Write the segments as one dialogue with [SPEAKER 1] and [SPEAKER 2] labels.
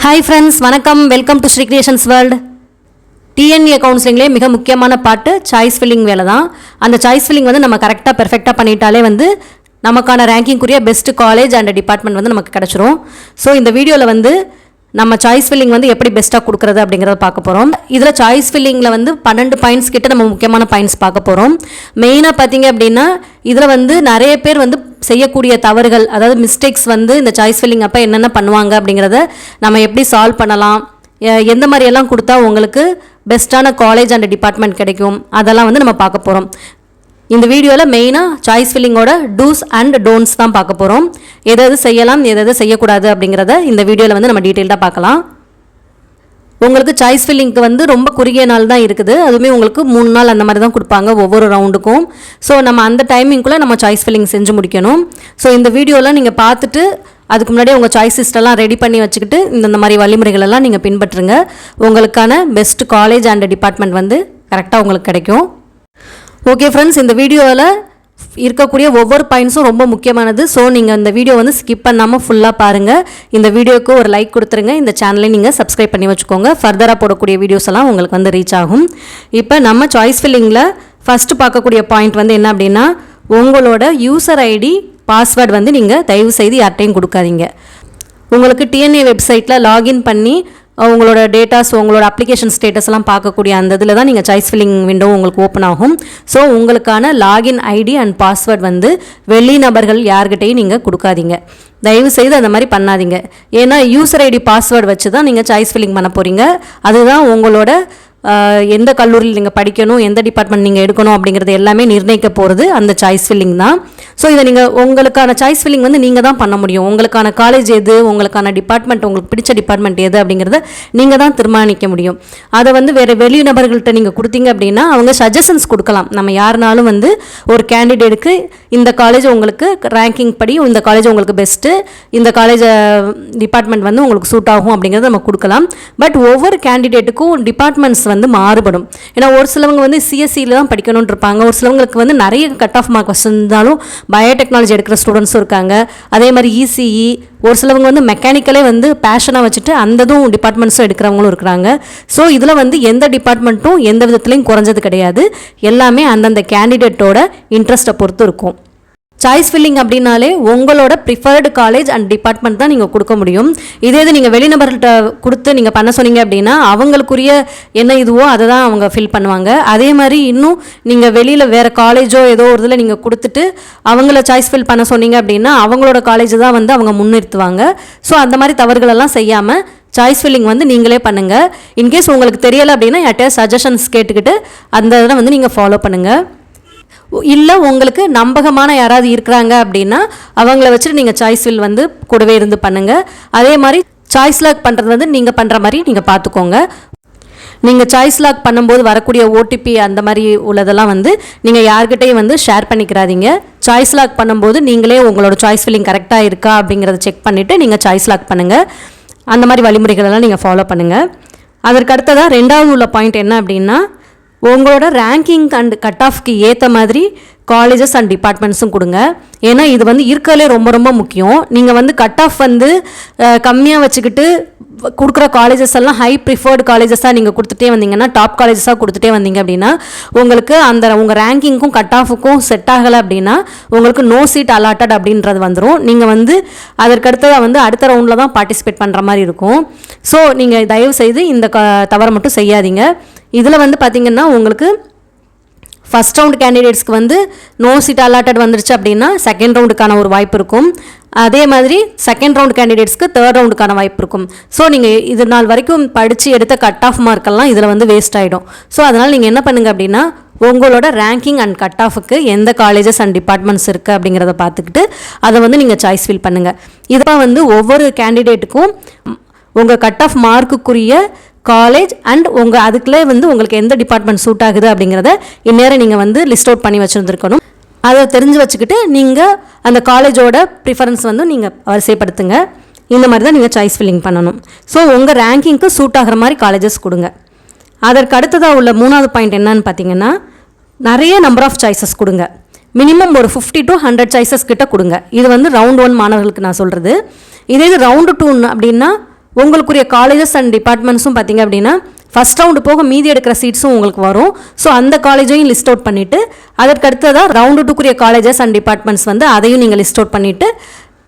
[SPEAKER 1] Hi friends, வணக்கம். Welcome to Sri creations world. DNA கவுன்சிலிங்லேயே மிக முக்கியமான பாட்டு சாய்ஸ் ஃபில்லிங் வேலை தான். அந்த சாய்ஸ் ஃபில்லிங் வந்து நம்ம கரெக்டாக பெர்ஃபெக்டாக பண்ணிட்டாலே வந்து நமக்கான ரேங்கிங்குரிய பெஸ்ட் காலேஜ் அண்ட் டிபார்ட்மெண்ட் வந்து நமக்கு கிடச்சிரும். ஸோ இந்த வீடியோவில் வந்து நம்ம சாய்ஸ் ஃபில்லிங் வந்து எப்படி பெஸ்ட்டாக கொடுக்குறது அப்படிங்கிறத பார்க்க போகிறோம். இதில் சாய்ஸ் ஃபில்லிங்கில் வந்து 12 பாயிண்ட்ஸ் கிட்ட நம்ம முக்கியமான பாயிண்ட்ஸ் பார்க்க போகிறோம். மெயினாக பார்த்தீங்க அப்படின்னா இதில் வந்து நிறைய பேர் வந்து செய்யக்கூடிய தவறுகள், அதாவது மிஸ்டேக்ஸ் வந்து இந்த சாய்ஸ் ஃபில்லிங் அப்போ என்னென்ன பண்ணுவாங்க அப்படிங்கிறத நம்ம எப்படி சால்வ் பண்ணலாம், எந்த மாதிரியெல்லாம் கொடுத்தா உங்களுக்கு பெஸ்ட்டான காலேஜ் அண்ட் டிபார்ட்மெண்ட் கிடைக்கும், அதெல்லாம் வந்து நம்ம பார்க்க போகிறோம். இந்த வீடியோவில் மெயினாக சாய்ஸ் ஃபில்லிங்கோட டூஸ் அண்ட் டோன்ட்ஸ் தான் பார்க்க போகிறோம். எது செய்யலாம் எது செய்யக்கூடாது அப்படிங்கிறத இந்த வீடியோவில் வந்து நம்ம டீட்டெயில்டாக பார்க்கலாம். உங்களுக்கு சாய்ஸ் ஃபில்லிங்க்கு வந்து ரொம்ப குறுகிய நாள் தான் இருக்குது. அதுவுமே உங்களுக்கு 3 நாள் அந்த மாதிரி தான் கொடுப்பாங்க ஒவ்வொரு ரவுண்டுக்கும். ஸோ நம்ம அந்த டைமிங்குள்ளே நம்ம சாய்ஸ் ஃபில்லிங் செஞ்சு முடிக்கணும். ஸோ இந்த வீடியோவில் நீங்கள் பார்த்துட்டு அதுக்கு முன்னாடி உங்கள் சாய்ஸ் லிஸ்ட்டெல்லாம் ரெடி பண்ணி வச்சுக்கிட்டு இந்த மாதிரி வழிமுறைகளெல்லாம் நீங்கள் பின்பற்றுங்க. உங்களுக்கான பெஸ்ட் காலேஜ் அண்ட் டிபார்ட்மெண்ட் வந்து கரெக்டாக உங்களுக்கு கிடைக்கும். ஓகே ஃப்ரெண்ட்ஸ், இந்த வீடியோவில் இருக்கக்கூடிய ஒவ்வொரு பாயிண்ட்ஸும் ரொம்ப முக்கியமானது. ஸோ நீங்கள் இந்த வீடியோ வந்து ஸ்கிப் பண்ணாமல் ஃபுல்லாக பாருங்கள். இந்த வீடியோவுக்கு ஒரு லைக் கொடுத்துருங்க. இந்த சேனலை நீங்கள் சப்ஸ்கிரைப் பண்ணி வச்சுக்கோங்க. ஃபர்தராக போடக்கூடிய வீடியோஸ் எல்லாம் உங்களுக்கு வந்து ரீச் ஆகும். இப்போ நம்ம சாய்ஸ் ஃபில்லிங்கில் ஃபஸ்ட்டு பார்க்கக்கூடிய பாயிண்ட் வந்து என்ன அப்படின்னா, உங்களோட யூசர் ஐடி பாஸ்வேர்டு வந்து நீங்கள் தயவு செய்து யார்ட்டையும் கொடுக்காதீங்க. உங்களுக்கு டிஎன்ஏ வெப்சைட்டில் லாகின் பண்ணி உங்களோட டேட்டாஸ், உங்களோட அப்ளிகேஷன் ஸ்டேட்டஸ்லாம் பார்க்கக்கூடிய அந்த இதில் தான் நீங்கள் சாய்ஸ் ஃபில்லிங் விண்டோ உங்களுக்கு ஓப்பன் ஆகும். ஸோ உங்களுக்கான லாகின் ஐடி அண்ட் பாஸ்வேர்ட் வந்து வெளி நபர்கள் யார்கிட்டையும் நீங்கள் கொடுக்காதீங்க. தயவு செய்து அந்த மாதிரி பண்ணாதீங்க. ஏன்னா யூசர் ஐடி பாஸ்வேர்டு வச்சு தான் நீங்கள் சாய்ஸ் ஃபில்லிங் பண்ண போகிறீங்க. அதுதான் உங்களோட எந்த கல்லூரியில் நீங்கள் படிக்கணும், எந்த டிபார்ட்மெண்ட் நீங்கள் எடுக்கணும் அப்படிங்கிறது எல்லாமே நிர்ணயிக்க போகிறது அந்த சாய்ஸ் ஃபில்லிங் தான். ஸோ இதை நீங்கள் உங்களுக்கான சாய்ஸ் ஃபில்லிங் வந்து நீங்கள் தான் பண்ண முடியும். உங்களுக்கான காலேஜ் எது, உங்களுக்கான டிபார்ட்மெண்ட், உங்களுக்கு பிடிச்ச டிபார்ட்மெண்ட் எது அப்படிங்கிறத நீங்கள் தான் தீர்மானிக்க முடியும். அதை வந்து வேறு வெளி நபர்கள்ட்ட நீங்கள் கொடுத்தீங்க அப்படின்னா அவங்க சஜஷன்ஸ் கொடுக்கலாம். நம்ம யாருனாலும் வந்து ஒரு கேண்டிடேட்டுக்கு இந்த காலேஜ் உங்களுக்கு ரேங்கிங் படி இந்த காலேஜ் உங்களுக்கு பெஸ்ட்டு, இந்த காலேஜ் டிபார்ட்மெண்ட் வந்து உங்களுக்கு சூட் ஆகும் அப்படிங்கிறத நம்ம கொடுக்கலாம். பட் ஒவ்வொரு கேண்டிடேட்டுக்கும் டிபார்ட்மெண்ட்ஸ் வந்து மாறுபடும். ஏன்னா ஒரு சிலவங்க வந்து சிஎஸ்சியில் தான் படிக்கணும்னு இருப்பாங்க. ஒரு சிலவங்களுக்கு வந்து நிறைய கட் ஆஃப் மார்க் வச்சிருந்தாலும் பயோடெக்னாலஜி எடுக்கிற ஸ்டூடெண்ட்ஸும் இருக்காங்க. அதே மாதிரி இசிஇ, ஒரு சிலவங்க வந்து மெக்கானிக்கலே வந்து பேஷனாக வச்சுட்டு அந்ததும் டிபார்ட்மெண்ட்ஸும் எடுக்கிறவங்களும் இருக்கிறாங்க. ஸோ இதில் வந்து எந்த டிபார்ட்மெண்ட்டும் எந்த விதத்துலையும் குறைஞ்சது கிடையாது. எல்லாமே அந்தந்த கேண்டிடேட்டோட இன்ட்ரெஸ்ட்டை பொறுத்து இருக்கும். சாய்ஸ் ஃபில்லிங் அப்படின்னாலே உங்களோட ப்ரிஃபர்டு காலேஜ் அண்ட் டிபார்ட்மெண்ட் தான் நீங்கள் கொடுக்க முடியும். இதே இது நீங்கள் வெளிநபர்கள்ட்ட கொடுத்து நீங்கள் பண்ண சொன்னீங்க அப்படின்னா அவங்களுக்குரிய என்ன இதுவோ அதை தான் அவங்க ஃபில் பண்ணுவாங்க. அதே மாதிரி இன்னும் நீங்கள் வெளியில் வேறு காலேஜோ ஏதோ ஒரு இதில் நீங்கள் கொடுத்துட்டு அவங்கள சாய்ஸ் ஃபில் பண்ண சொன்னீங்க அப்படின்னா அவங்களோட காலேஜ் தான் வந்து அவங்க முன்னிறுத்துவாங்க. ஸோ அந்த மாதிரி தவறுகளெல்லாம் செய்யாமல் சாய்ஸ் ஃபில்லிங் வந்து நீங்களே பண்ணுங்கள். இன்கேஸ் உங்களுக்கு தெரியலை அப்படின்னா யார்கிட்ட சஜஷன்ஸ் கேட்டுக்கிட்டு அந்த இதில் வந்து நீங்கள் ஃபாலோ பண்ணுங்கள். இல்லை உங்களுக்கு நம்பகமான யாராவது இருக்கிறாங்க அப்படின்னா அவங்கள வச்சுட்டு நீங்கள் சாய்ஸ் ஃபில் வந்து கூடவே இருந்து பண்ணுங்கள். அதே மாதிரி சாய்ஸ் லாக் பண்ணுறது வந்து நீங்கள் பண்ணுற மாதிரி நீங்கள் பார்த்துக்கோங்க. நீங்கள் சாய்ஸ் லாக் பண்ணும்போது வரக்கூடிய ஓடிபி அந்த மாதிரி உள்ளதெல்லாம் வந்து நீங்கள் யார்கிட்டையும் வந்து ஷேர் பண்ணிக்கிறாதீங்க. சாய்ஸ் லாக் பண்ணும்போது நீங்களே உங்களோட சாய்ஸ் ஃபில்லிங் கரெக்டாக இருக்கா அப்படிங்கிறத செக் பண்ணிவிட்டு நீங்கள் சாய்ஸ் லாக் பண்ணுங்கள். அந்த மாதிரி வழிமுறைகளெல்லாம் நீங்கள் ஃபாலோ பண்ணுங்கள். அதற்கு அடுத்ததாக 2வது உள்ள பாயிண்ட் என்ன அப்படின்னா, உங்களோட ரேங்கிங் அண்ட் கட் ஆஃப்க்கு ஏற்ற மாதிரி காலேஜஸ் அண்ட் டிபார்ட்மெண்ட்ஸும் கொடுங்க. ஏன்னா இது வந்து இருக்கிறதுலே ரொம்ப ரொம்ப முக்கியம். நீங்கள் வந்து கட் ஆஃப் வந்து கம்மியாக வச்சுக்கிட்டு கொடுக்குற காலேஜஸ் எல்லாம் ஹை ப்ரிஃபர்டு காலேஜஸாக நீங்கள் கொடுத்துட்டே வந்தீங்கன்னா, டாப் காலேஜஸாக கொடுத்துட்டே வந்தீங்க அப்படின்னா உங்களுக்கு அந்த உங்கள் ரேங்கிங்க்கும் கட் ஆஃபுக்கும் செட் ஆகலை அப்படின்னா உங்களுக்கு நோ சீட் அலாட்டட் அப்படின்றது வந்துடும். நீங்கள் வந்து அதற்கடுத்ததாக வந்து அடுத்த ரவுண்டில் தான் பார்ட்டிசிபேட் பண்ணுற மாதிரி இருக்கும். ஸோ நீங்கள் தயவு செய்து இந்த தவறை மட்டும் செய்யாதீங்க. இதில் வந்து பார்த்திங்கன்னா உங்களுக்கு ஃபஸ்ட் ரவுண்ட் கேண்டிடேட்ஸ்க்கு வந்து நோ சீட் அலாட்டட் வந்துருச்சு அப்படின்னா செகண்ட் ரவுண்டுக்கான ஒரு வாய்ப்பு இருக்கும். அதே மாதிரி செகண்ட் ரவுண்ட் கேண்டிடேட்ஸ்க்கு தேர்ட் ரவுண்டுக்கான வாய்ப்பு இருக்கும். ஸோ நீங்கள் இது நாள் வரைக்கும் படித்து எடுத்த கட் ஆஃப் மார்க்கெல்லாம் இதில் வந்து வேஸ்ட் ஆகிடும். ஸோ அதனால் நீங்கள் என்ன பண்ணுங்கள் அப்படின்னா உங்களோட ரேங்கிங் அண்ட் கட் ஆஃபுக்கு எந்த காலேஜஸ் அண்ட் டிபார்ட்மெண்ட்ஸ் இருக்குது அப்படிங்கிறத பார்த்துக்கிட்டு அதை வந்து நீங்கள் சாய்ஸ் ஃபில் பண்ணுங்கள். இதெல்லாம் வந்து ஒவ்வொரு கேண்டிடேட்டுக்கும் உங்கள் கட் ஆஃப் மார்க்குக்குரிய காலேஜ் அண்ட் உங்கள் அதுக்குள்ளே வந்து உங்களுக்கு எந்த டிபார்ட்மெண்ட் சூட் ஆகுது அப்படிங்கிறத இந்நேரம் நீங்கள் வந்து லிஸ்ட் அவுட் பண்ணி வச்சுருந்துருக்கணும். அதை தெரிஞ்சு வச்சுக்கிட்டு நீங்கள் அந்த காலேஜோட ப்ரிஃபரன்ஸ் வந்து நீங்கள் வரிசைப்படுத்துங்க. இந்த மாதிரி தான் நீங்கள் சாய்ஸ் ஃபில்லிங் பண்ணணும். ஸோ உங்கள் ரேங்கிங்க்கு சூட் ஆகிற மாதிரி காலேஜஸ் கொடுங்க. அதற்கு அடுத்ததாக உள்ள 3வது பாயிண்ட் என்னன்னு பார்த்தீங்கன்னா, நிறைய நம்பர் ஆஃப் சாய்ஸஸ் கொடுங்க. மினிமம் ஒரு 50 to 100 சாய்ஸஸ் கிட்ட கொடுங்க. இது வந்து ரவுண்ட் 1 மாணவர்களுக்கு நான் சொல்கிறது. இதே இது ரவுண்டு 2 அப்படின்னா உங்களுக்குரிய காலேஜஸ் அண்ட் டிபார்ட்மெண்ட்ஸும் பார்த்தீங்க அப்படின்னா ஃபஸ்ட் ரவுண்டு போக மீதி எடுக்கிற சீட்ஸும் உங்களுக்கு வரும். ஸோ அந்த காலேஜையும் லிஸ்ட் அவுட் பண்ணிவிட்டு அதற்கு அடுத்ததாக ரவுண்டு 2க்குரிய காலேஜஸ் அண்ட் டிபார்ட்மெண்ட்ஸ் வந்து அதையும் நீங்கள் லிஸ்ட் அவுட் பண்ணிவிட்டு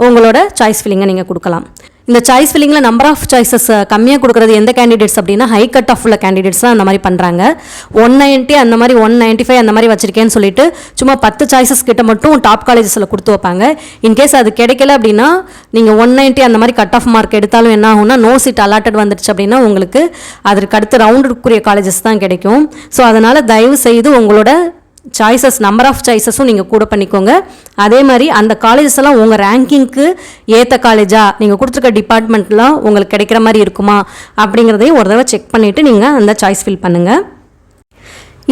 [SPEAKER 1] உங்களோட சாய்ஸ் ஃபில்லிங்கை நீங்கள் கொடுக்கலாம். இந்த சாய்ஸ் ஃபில்லிங்கில் நம்பர் ஆஃப் சாய்ஸஸ் கம்மியாக கொடுக்குறது எந்த கேண்டிடேட்ஸ் அப்படின்னா ஹை கட் ஆஃப் உள்ள கேண்டிடேட்ஸ் தான் அந்த மாதிரி பண்ணுறாங்க. 190 அந்த மாதிரி 195 அந்த மாதிரி வச்சிருக்கேன்னு சொல்லிட்டு சும்மா 10 சாய்ஸஸ் கிட்ட மட்டும் டாப் காலேஜஸில் கொடுத்து வைப்பாங்க. இன்கேஸ் அது கிடைக்கல அப்படின்னா நீங்கள் 190 அந்த மாதிரி கட் ஆஃப் மார்க் எடுத்தாலும் என்ன ஆகும்னா நோ சீட் அலாட்டட் வந்துடுச்சு அப்படின்னா உங்களுக்கு அதற்கு அடுத்து ரவுண்டுக்குரிய காலேஜஸ் தான் கிடைக்கும். ஸோ அதனால் தயவு செய்து உங்களோட சாய்ஸஸ் நம்பர் ஆஃப் சாய்ஸஸும் நீங்கள் கூட பண்ணிக்கோங்க. அதே மாதிரி அந்த காலேஜஸ் எல்லாம் உங்கள் ரேங்கிங்க்கு ஏற்ற காலேஜாக நீங்கள் கொடுத்துருக்க டிபார்ட்மெண்ட்லாம் உங்களுக்கு கிடைக்கிற மாதிரி இருக்குமா அப்படிங்கிறதையும் ஒரு தடவை செக் பண்ணிவிட்டு நீங்கள் அந்த சாய்ஸ் ஃபில் பண்ணுங்கள்.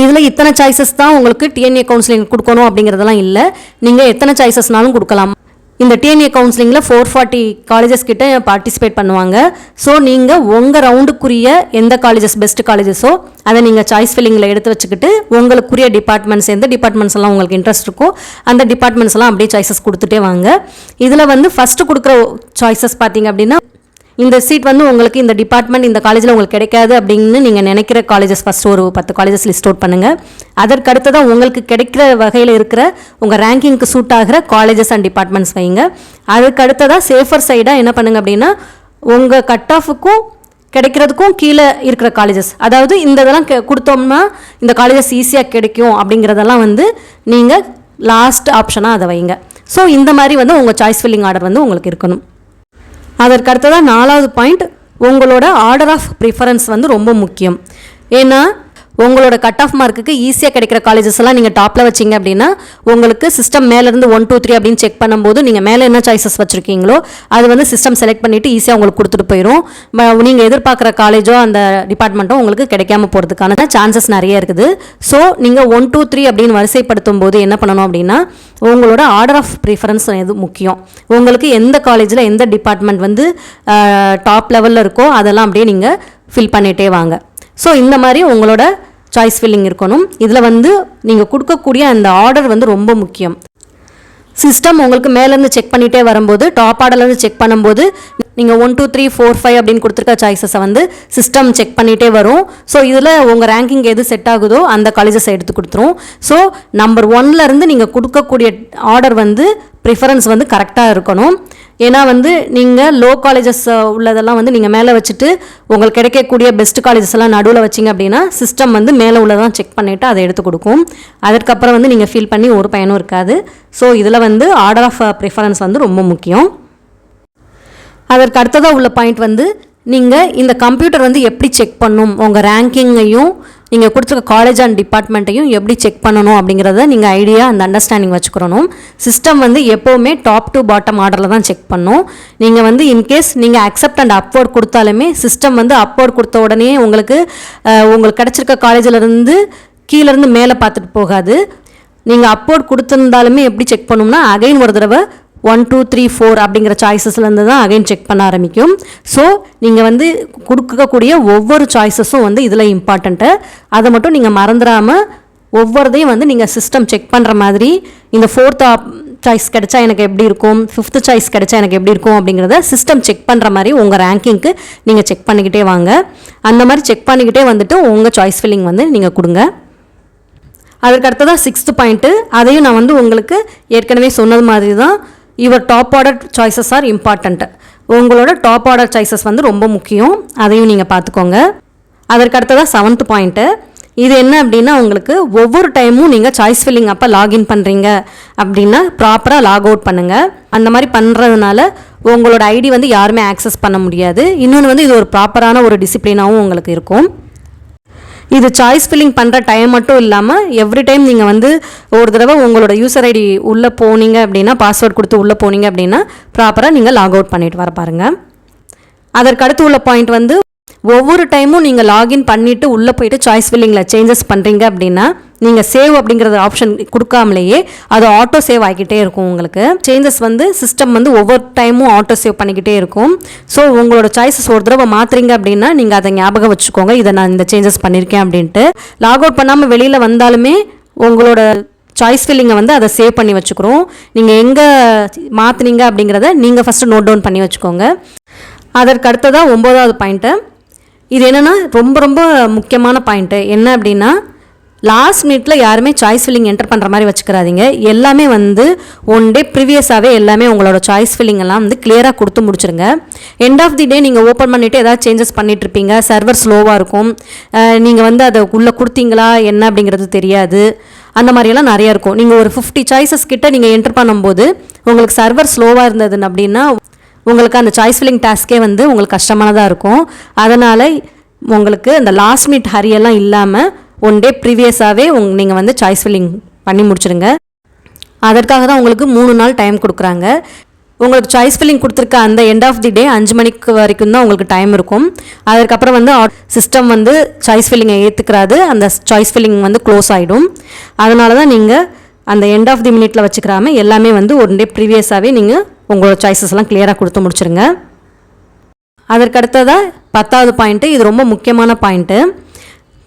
[SPEAKER 1] இதில் இத்தனை சாய்ஸஸ் தான் உங்களுக்கு டிஎன்ஏ கவுன்சிலிங் கொடுக்கணும் அப்படிங்கிறதெல்லாம் இல்லை. நீங்கள் எத்தனை சாய்ஸஸ்னாலும் கொடுக்கலாம். இந்த டிஎன்ஏ கவுன்சிலிங்கில் 440 காலேஜஸ் கிட்ட பார்ட்டிசிபேட் பண்ணுவாங்க. ஸோ நீங்கள் உங்கள் ரவுண்டுக்குரிய எந்த காலேஜஸ் பெஸ்ட் காலேஜஸோ அதை நீங்கள் சாய்ஸ் ஃபில்லிங்கில் எடுத்து வச்சுக்கிட்டு உங்களுக்குரிய டிபார்ட்மெண்ட்ஸ் எந்த டிபார்ட்மெண்ட்ஸ் எல்லாம் உங்களுக்கு இன்ட்ரெஸ்ட் இருக்கோ அந்த டிபார்ட்மெண்ட்ஸ் எல்லாம் அப்படியே சாய்ஸஸ் கொடுத்துட்டே வாங்க. இதில் வந்து ஃபஸ்ட்டு கொடுக்குற சாய்ஸஸ் பார்த்தீங்க அப்படின்னா இந்த சீட் வந்து உங்களுக்கு இந்த டிபார்ட்மெண்ட் இந்த காலேஜில் உங்களுக்கு கிடைக்காது அப்படின்னு நீங்கள் நினைக்கிற காலேஜஸ் ஃபஸ்ட்டு ஒரு 10 காலேஜஸ் லிஸ்ட் அவுட் பண்ணுங்கள். அதற்கு அடுத்ததான் உங்களுக்கு கிடைக்கிற வகையில் இருக்கிற உங்கள் ரேங்கிங்க்கு சூட் ஆகிற காலேஜஸ் அண்ட் டிபார்ட்மெண்ட்ஸ் வைங்க. அதுக்கு அடுத்ததாக சேஃபர் சைடாக என்ன பண்ணுங்கள் அப்படின்னா உங்கள் கட் ஆஃபுக்கும் கிடைக்கிறதுக்கும் கீழே இருக்கிற காலேஜஸ், அதாவது இந்த இதெல்லாம் கொடுத்தோம்னா இந்த காலேஜஸ் ஈஸியாக கிடைக்கும் அப்படிங்கிறதெல்லாம் வந்து நீங்கள் லாஸ்ட் ஆப்ஷனாக அதை வைங்க. ஸோ இந்த மாதிரி வந்து உங்கள் சாய்ஸ் ஃபில்லிங் ஆர்டர் வந்து உங்களுக்கு இருக்கணும். அதற்கு அடுத்ததான் 4வது பாயிண்ட், உங்களோட ஆர்டர் ஆஃப் ப்ரிஃபரன்ஸ் வந்து ரொம்ப முக்கியம். ஏன்னா உங்களோட கட் ஆஃப் மார்க்குக்கு ஈஸியாக கிடைக்கிற காலேஜஸ் எல்லாம் நீங்கள் டாப்பில் வச்சிங்க அப்படின்னா உங்களுக்கு சிஸ்டம் மேலேருந்து 1 2 3 அப்படின்னு செக் பண்ணும்போது நீங்கள் மேலே என்ன சாய்ஸஸ் வச்சுருக்கீங்களோ அது வந்து சிஸ்டம் செலக்ட் பண்ணிவிட்டு ஈஸியாக உங்களுக்கு கொடுத்துட்டு போயிடும். நீங்கள் எதிர்பார்க்குற காலேஜோ அந்த டிபார்ட்மெண்ட்டோ உங்களுக்கு கிடைக்காம போகிறதுக்கான சான்சஸ் நிறைய இருக்குது. ஸோ நீங்கள் 1 2 3 அப்படின்னு வரிசைப்படுத்தும் போது என்ன பண்ணணும் அப்படின்னா உங்களோட ஆர்டர் ஆஃப் ப்ரிஃபரன்ஸ் எது முக்கியம், உங்களுக்கு எந்த காலேஜில் எந்த டிபார்ட்மெண்ட் வந்து டாப் லெவலில் இருக்கோ அதெல்லாம் அப்படியே நீங்கள் ஃபில் பண்ணிகிட்டே வாங்க. ஸோ இந்த மாதிரி உங்களோட சாய்ஸ் ஃபில்லிங் இருக்கணும். இதில் வந்து நீங்கள் கொடுக்கக்கூடிய அந்த ஆர்டர் வந்து ரொம்ப முக்கியம். சிஸ்டம் உங்களுக்கு மேலேருந்து செக் பண்ணிகிட்டே வரும்போது டாப் ஆர்டர்லேருந்து செக் பண்ணும்போது நீங்கள் 1 2 3 4 5 அப்படின்னு கொடுத்துருக்க சாய்ஸஸை வந்து சிஸ்டம் செக் பண்ணிகிட்டே வரும். ஸோ இதில் உங்கள் ரேங்கிங் எது செட் ஆகுதோ அந்த காலேஜஸை எடுத்து கொடுத்துரும். ஸோ நம்பர் 1லேருந்து நீங்கள் கொடுக்கக்கூடிய ஆர்டர் வந்து ப்ரிஃபரன்ஸ் வந்து கரெக்டாக இருக்கணும். ஏன்னா வந்து நீங்கள் லோ காலேஜஸ் உள்ளதெல்லாம் வந்து நீங்கள் மேலே வச்சுட்டு உங்களுக்கு கிடைக்கக்கூடிய பெஸ்ட் காலேஜஸ் எல்லாம் நடுவில் வச்சிங்க அப்படின்னா சிஸ்டம் வந்து மேலே உள்ளதான் செக் பண்ணிவிட்டு அதை எடுத்து கொடுக்கும். அதற்கப்புறம் வந்து நீங்கள் ஃபீல் பண்ணி ஒரு பயனும் இருக்காது. ஸோ இதில் வந்து ஆர்டர் ஆஃப் ப்ரிஃபரன்ஸ் வந்து ரொம்ப முக்கியம். அதற்கு அடுத்ததாக உள்ள பாயிண்ட் வந்து நீங்கள் இந்த கம்ப்யூட்டர் வந்து எப்படி செக் பண்ணும், உங்கள் ரேங்கிங்கையும் நீங்கள் கொடுத்துருக்க காலேஜ் அண்ட் டிபார்ட்மெண்ட்டையும் எப்படி செக் பண்ணணும் அப்படிங்கிறத நீங்கள் ஐடியா அந்த அண்டர்ஸ்டாண்டிங் வச்சுக்கிறணும். சிஸ்டம் வந்து எப்போவுமே டாப் டு பாட்டம் ஆர்டரில் தான் செக் பண்ணும். நீங்கள் வந்து இன்கேஸ் நீங்கள் அக்செப்ட் அண்ட் அப்வர்ட் கொடுத்தாலுமே சிஸ்டம் வந்து அப்வர்ட் கொடுத்த உடனே உங்களுக்கு கிடச்சிருக்க காலேஜிலேருந்து கீழேருந்து மேலே பார்த்துட்டு போகாது. நீங்கள் அப்வர்ட் கொடுத்துருந்தாலுமே எப்படி செக் பண்ணணும்னா அகைன் ஒரு தடவை 1 2 3 4 அப்படிங்கிற சாய்ஸஸ்லேருந்து தான் அகைன் செக் பண்ண ஆரம்பிக்கும். ஸோ நீங்கள் வந்து கொடுக்கக்கூடிய ஒவ்வொரு சாய்ஸஸும் வந்து இதில் இம்பார்ட்டண்ட்டு. அதை மட்டும் நீங்கள் மறந்துடாமல் ஒவ்வொருதையும் வந்து நீங்கள் சிஸ்டம் செக் பண்ணுற மாதிரி இந்த 4th சாய்ஸ் கிடைச்சா எனக்கு எப்படி இருக்கும், 5th சாய்ஸ் கிடைச்சா எனக்கு எப்படி இருக்கும் அப்படிங்கிறத சிஸ்டம் செக் பண்ணுற மாதிரி உங்கள் ரேங்கிங்க்கு நீங்கள் செக் பண்ணிக்கிட்டே வாங்க. அந்த மாதிரி செக் பண்ணிக்கிட்டே வந்துட்டு உங்கள் சாய்ஸ் ஃபில்லிங் வந்து நீங்கள் கொடுங்க. அதற்கு அடுத்ததாக 6th பாயிண்ட்டு, அதையும் நான் வந்து உங்களுக்கு ஏற்கனவே சொன்னது மாதிரி தான் your top order choices R important. உங்களோட டாப் ஆர்டர் சாய்ஸஸ் வந்து ரொம்ப முக்கியம், அதையும் நீங்கள் பார்த்துக்கோங்க. அதற்கு அடுத்ததாக 7th பாயிண்ட்டு, இது என்ன அப்படின்னா உங்களுக்கு ஒவ்வொரு டைமும் நீங்கள் சாய்ஸ் ஃபில்லிங் அப்போ லாகின் பண்ணுறீங்க அப்படின்னா ப்ராப்பராக லாக் அவுட் பண்ணுங்கள். அந்த மாதிரி பண்ணுறதுனால உங்களோட ஐடி வந்து யாருமே ஆக்சஸ் பண்ண முடியாது. இன்னொன்று வந்து இது ஒரு ப்ராப்பரான ஒரு டிசிப்ளினாகவும் உங்களுக்கு இருக்கும். இது சாய்ஸ் ஃபில்லிங் பண்ணுற டைம் மட்டும் இல்லாமல் எவ்ரி டைம் நீங்கள் வந்து ஒரு தடவை உங்களோட யூசர் ஐடி உள்ளே போனீங்க அப்படின்னா பாஸ்வேர்ட் கொடுத்து உள்ளே போனீங்க அப்படின்னா ப்ராப்பராக நீங்கள் லாக் அவுட் பண்ணிட்டு வர பாருங்கள். அதற்கு அடுத்து உள்ள பாயிண்ட் வந்து ஒவ்வொரு டைமும் நீங்கள் லாகின் பண்ணிவிட்டு உள்ளே போயிட்டு சாய்ஸ் ஃபில்லிங்கில் சேஞ்சஸ் பண்ணுறீங்க அப்படின்னா நீங்கள் சேவ் அப்படிங்கிறது ஆப்ஷன் கொடுக்காமலேயே அது ஆட்டோ சேவ் ஆகிக்கிட்டே இருக்கும். உங்களுக்கு சேஞ்சஸ் வந்து சிஸ்டம் வந்து ஒவ்வொரு டைமும் ஆட்டோ சேவ் பண்ணிக்கிட்டே இருக்கும். ஸோ உங்களோட சாய்ஸஸ் ஒரு தடவை மாற்றுறீங்க அப்படின்னா நீங்கள் அதை ஞாபகம் வச்சுக்கோங்க, இதை நான் இந்த சேஞ்சஸ் பண்ணியிருக்கேன் அப்படின்ட்டு. லாக் அவுட் பண்ணாமல் வெளியில் வந்தாலுமே உங்களோட சாய்ஸ் ஃபில்லிங்கை வந்து அதை சேவ் பண்ணி வச்சுக்கிறோம். நீங்கள் எங்கே மாற்றுனீங்க அப்படிங்கிறத நீங்கள் ஃபஸ்ட்டு நோட் டவுன் பண்ணி வச்சுக்கோங்க. அதற்கு அடுத்ததாக 9வது பாயிண்ட்டு, இது என்னென்னா ரொம்ப ரொம்ப முக்கியமான பாயிண்ட்டு. என்ன அப்படின்னா, லாஸ்ட் மினிட்டில் யாருமே சாய்ஸ் ஃபில்லிங் என்டர் பண்ணுற மாதிரி வச்சுக்கிறாதீங்க. எல்லாமே வந்து 1 டே ப்ரீவியஸாகவே எல்லாமே உங்களோட சாய்ஸ் ஃபில்லிங் எல்லாம் வந்து கிளியராக கொடுத்து முடிச்சுருங்க. எண்ட் ஆஃப் தி டே நீங்கள் ஓப்பன் பண்ணிவிட்டு ஏதாவது சேஞ்சஸ் பண்ணிகிட்ருப்பீங்க, சர்வர் ஸ்லோவாக இருக்கும், நீங்கள் வந்து அதை உள்ளே கொடுத்தீங்களா என்ன அப்படிங்கிறது தெரியாது, அந்த மாதிரியெல்லாம் நிறையா இருக்கும். நீங்கள் ஒரு 50 சாய்ஸஸ் கிட்ட நீங்கள் என்டர் பண்ணும்போது உங்களுக்கு சர்வர் ஸ்லோவாக இருந்தது அப்படின்னா உங்களுக்கு அந்த சாய்ஸ் ஃபில்லிங் டாஸ்க்கே வந்து உங்களுக்கு கஷ்டமானதாக இருக்கும். அதனால் உங்களுக்கு அந்த லாஸ்ட் மினிட் ஹரியெல்லாம் இல்லாமல் 1 டே ப்ரீவியஸாகவே நீங்கள் வந்து சாய்ஸ் ஃபில்லிங் பண்ணி முடிச்சுடுங்க. அதற்காக தான் உங்களுக்கு 3 நாள் டைம் கொடுக்குறாங்க. உங்களுக்கு சாய்ஸ் ஃபில்லிங் கொடுத்துருக்க அந்த எண்ட் ஆஃப் தி டே 5 மணிக்கு வரைக்கும் தான் உங்களுக்கு டைம் இருக்கும். அதுக்கப்புறம் வந்து சிஸ்டம் வந்து சாய்ஸ் ஃபில்லிங்கை ஏற்றுக்கிறாது, அந்த சாய்ஸ் ஃபில்லிங் வந்து க்ளோஸ் ஆகிடும். அதனால தான் நீங்கள் அந்த எண்ட் ஆஃப் தி மினிட்ல வச்சுக்கிறாம எல்லாமே வந்து 1 டே ப்ரீவியஸாகவே நீங்கள் உங்களோட சாய்ஸஸ்லாம் கிளியராக கொடுத்து முடிச்சுருங்க. அதற்கடுத்ததாக 10வது பாயிண்ட்டு, இது ரொம்ப முக்கியமான பாயிண்ட்டு.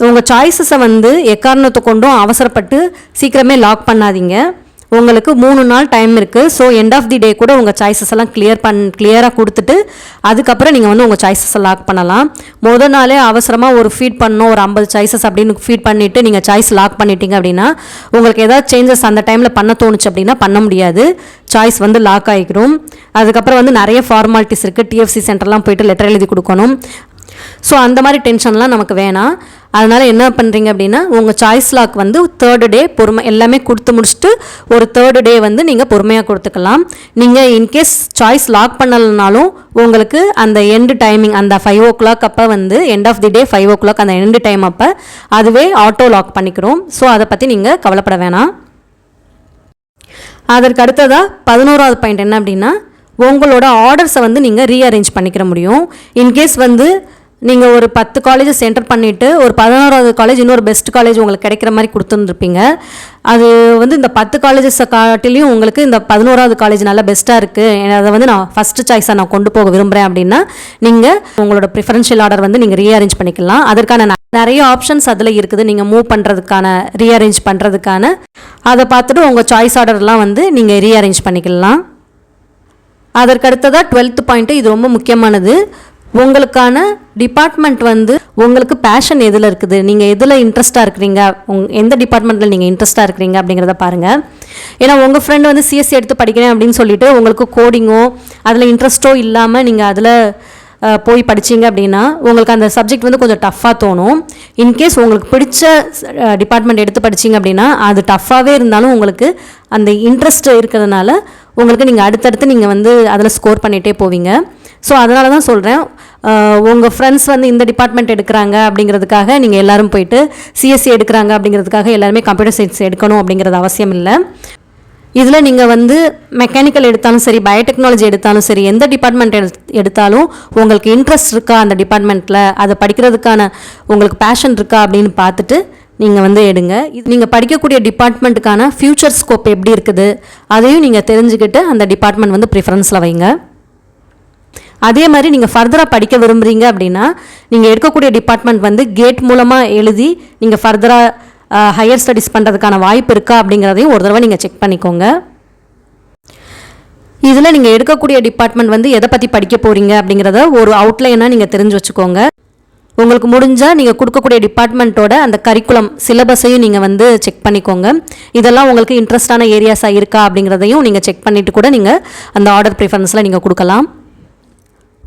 [SPEAKER 1] உங்கள் சாய்ஸஸை வந்து எக்காரணத்தை கொண்டும் அவசரப்பட்டு சீக்கிரமே லாக் பண்ணாதீங்க. உங்களுக்கு 3 நாள் டைம் இருக்குது. ஸோ எண்ட் ஆஃப் தி டே கூட உங்கள் சாய்ஸஸ் எல்லாம் கிளியராக கொடுத்துட்டு அதுக்கப்புறம் நீங்கள் வந்து உங்கள் சாய்ஸஸை லாக் பண்ணலாம். முதல் நாளே அவசரமாக ஒரு ஃபீட் பண்ணணும், ஒரு 50 சாய்ஸஸ் அப்படின்னு ஃபீட் பண்ணிவிட்டு நீங்கள் சாய்ஸ் லாக் பண்ணிட்டீங்க அப்படின்னா உங்களுக்கு ஏதாவது சேஞ்சஸ் அந்த டைமில் பண்ண தோணுச்சு அப்படின்னா பண்ண முடியாது, சாய்ஸ் வந்து லாக் ஆகிக்கிறோம். அதுக்கப்புறம் வந்து நிறைய ஃபார்மாலிட்டிஸ் இருக்குது, டிஎஃப்சி சென்டர்லாம் போய்ட்டு லெட்டர் எழுதி கொடுக்கணும். ஸோ அந்த மாதிரி டென்ஷன்லாம் நமக்கு வேணாம். அதனால் என்ன பண்ணுறீங்க அப்படின்னா உங்கள் சாய்ஸ் லாக் வந்து 3rd டே எல்லாமே கொடுத்து முடிச்சுட்டு ஒரு 3rd டே வந்து நீங்கள் பொறுமையாக கொடுத்துக்கலாம். நீங்கள் இன்கேஸ் சாய்ஸ் லாக் பண்ணலைனாலும் உங்களுக்கு அந்த எண்டு டைமிங் அந்த 5 o'clock அப்போ வந்து end of the day 5 o'clock அந்த எண்டு டைம் அப்போ அதுவே ஆட்டோ லாக் பண்ணிக்கிறோம். ஸோ அதை பற்றி நீங்கள் கவலைப்பட வேணாம். அதற்கு அடுத்ததாக 11வது பாயிண்ட் என்ன அப்படின்னா, உங்களோட ஆர்டர்ஸை வந்து நீங்கள் ரீஅரேஞ்ச் பண்ணிக்கிற முடியும். இன்கேஸ் வந்து நீங்கள் ஒரு 10 காலேஜஸ் என்டர் பண்ணிவிட்டு ஒரு 11வது காலேஜ் இன்னொரு பெஸ்ட் காலேஜ் உங்களுக்கு கிடைக்கிற மாதிரி கொடுத்துருந்துருப்பீங்க. அது வந்து இந்த 10 காலேஜஸை காட்டிலையும் உங்களுக்கு இந்த 11வது காலேஜ் நல்லா பெஸ்ட்டாக இருக்குது, அதை வந்து நான் ஃபஸ்ட்டு சாய்ஸாக நான் கொண்டு போக விரும்புகிறேன் அப்படின்னா நீங்கள் உங்களோட ப்ரிஃபரன்ஷியல் ஆர்டர் வந்து நீங்கள் ரீஅரேஞ்ச் பண்ணிக்கலாம். அதற்கான நிறைய ஆப்ஷன்ஸ் அதில் இருக்குது. நீங்கள் மூவ் பண்ணுறதுக்கான ரீஅரேஞ்ச் பண்ணுறதுக்கான அதை பார்த்துட்டு உங்கள் சாய்ஸ் ஆர்டர்லாம் வந்து நீங்கள் ரீஅரேஞ்ச் பண்ணிக்கலாம். அதற்கடுத்ததாக 12th பாயிண்ட்டு, இது ரொம்ப முக்கியமானது. உங்களுக்கான டிபார்ட்மெண்ட் வந்து உங்களுக்கு பேஷன் எதில் இருக்குது, நீங்கள் எதில் இன்ட்ரெஸ்ட்டாக இருக்கிறீங்க, எந்த டிபார்ட்மெண்ட்டில் நீங்கள் இன்ட்ரெஸ்ட்டாக இருக்கிறீங்க அப்படிங்கிறத பாருங்கள். ஏன்னா உங்கள் ஃப்ரெண்டு வந்து சிஎஸ்சி எடுத்து படிக்கிறேன் அப்படின்னு சொல்லிட்டு உங்களுக்கு கோடிங்கோ அதில் இன்ட்ரெஸ்ட்டோ இல்லாமல் நீங்கள் அதில் போய் படிச்சிங்க அப்படின்னா உங்களுக்கு அந்த சப்ஜெக்ட் வந்து கொஞ்சம் டஃப்பாக தோணும். இன்கேஸ் உங்களுக்கு பிடிச்ச டிபார்ட்மெண்ட் எடுத்து படிச்சிங்க அப்படின்னா அது டஃப்பாகவே இருந்தாலும் உங்களுக்கு அந்த இன்ட்ரெஸ்ட் இருக்கிறதுனால உங்களுக்கு நீங்கள் அடுத்தடுத்து நீங்கள் வந்து அதில் ஸ்கோர் பண்ணிகிட்டே போவீங்க. ஸோ அதனால தான் சொல்கிறேன், உங்கள் ஃப்ரெண்ட்ஸ் வந்து இந்த டிபார்ட்மெண்ட் எடுக்கிறாங்க அப்படிங்கிறதுக்காக நீங்கள் எல்லோரும் போயிட்டு சிஎஸ்சி எடுக்கிறாங்க அப்படிங்கிறதுக்காக எல்லாருமே கம்ப்யூட்டர் சயின்ஸ் எடுக்கணும் அப்படிங்கிறது அவசியம் இல்லை. இதில் நீங்கள் வந்து மெக்கானிக்கல் எடுத்தாலும் சரி, பயோடெக்னாலஜி எடுத்தாலும் சரி, எந்த டிபார்ட்மெண்ட் எடுத்தாலும் உங்களுக்கு இன்ட்ரெஸ்ட் இருக்கா அந்த டிபார்ட்மெண்ட்டில், அதை படிக்கிறதுக்கான உங்களுக்கு பேஷன் இருக்கா அப்படின்னு பார்த்துட்டு நீங்கள் வந்து எடுங்க. இது நீங்கள் படிக்கக்கூடிய டிபார்ட்மெண்ட்டுக்கான ஃப்யூச்சர் ஸ்கோப் எப்படி இருக்குது அதையும் நீங்கள் தெரிஞ்சுக்கிட்டு அந்த டிபார்ட்மெண்ட் வந்து ப்ரிஃபரன்ஸில் வைங்க. அதே மாதிரி நீங்கள் ஃபர்தராக படிக்க விரும்புகிறீங்க அப்படின்னா நீங்கள் எடுக்கக்கூடிய டிபார்ட்மெண்ட் வந்து கேட் மூலமாக எழுதி நீங்கள் ஃபர்தராக ஹையர் ஸ்டடீஸ் பண்ணுறதுக்கான வாய்ப்பு இருக்கா அப்படிங்கிறதையும் ஒரு தடவை நீங்கள் செக் பண்ணிக்கோங்க. இதில் நீங்கள் எடுக்கக்கூடிய டிபார்ட்மெண்ட் வந்து எதை பற்றி படிக்க போகிறீங்க அப்படிங்கிறத ஒரு அவுட்லைனாக நீங்கள் தெரிஞ்சு வச்சுக்கோங்க. உங்களுக்கு முடிஞ்சால் நீங்கள் கொடுக்கக்கூடிய டிபார்ட்மெண்ட்டோட அந்த கரிக்குலம் சிலபஸையும் நீங்கள் வந்து செக் பண்ணிக்கோங்க. இதெல்லாம் உங்களுக்கு இன்ட்ரெஸ்டான ஏரியாஸாக இருக்கா அப்படிங்கிறதையும் நீங்கள் செக் பண்ணிவிட்டு கூட நீங்கள் அந்த ஆர்டர் ப்ரிஃபரன்ஸில் நீங்கள் கொடுக்கலாம்.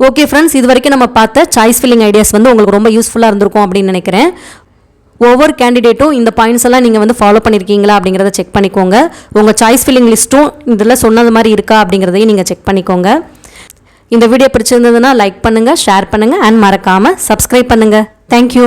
[SPEAKER 1] ஓகே ஃப்ரெண்ட்ஸ், இது வரைக்கும் நம்ம பார்த்த சாய்ஸ் ஃபில்லிங் ஐடியாஸ் வந்து உங்களுக்கு ரொம்ப யூஸ்ஃபுல்லாக இருந்திருக்கும் அப்படின்னு நினைக்கிறேன். ஒவ்வொரு கேண்டிடேட்டும் இந்த பாயிண்ட்ஸ் எல்லாம் நீங்கள் வந்து ஃபாலோ பண்ணியிருக்கீங்களா அப்படிங்கிறத செக் பண்ணிக்கோங்க. உங்கள் சாய்ஸ் ஃபில்லிங் லிஸ்ட்டும் இதில் சொன்னது மாதிரி இருக்கா அப்படிங்கிறதையும் நீங்கள் செக் பண்ணிக்கோங்க. இந்த வீடியோ பிடிச்சிருந்ததுன்னா லைக் பண்ணுங்கள், ஷேர் பண்ணுங்கள் அண்ட் மறக்காமல் சப்ஸ்கிரைப் பண்ணுங்கள். தேங்க்யூ.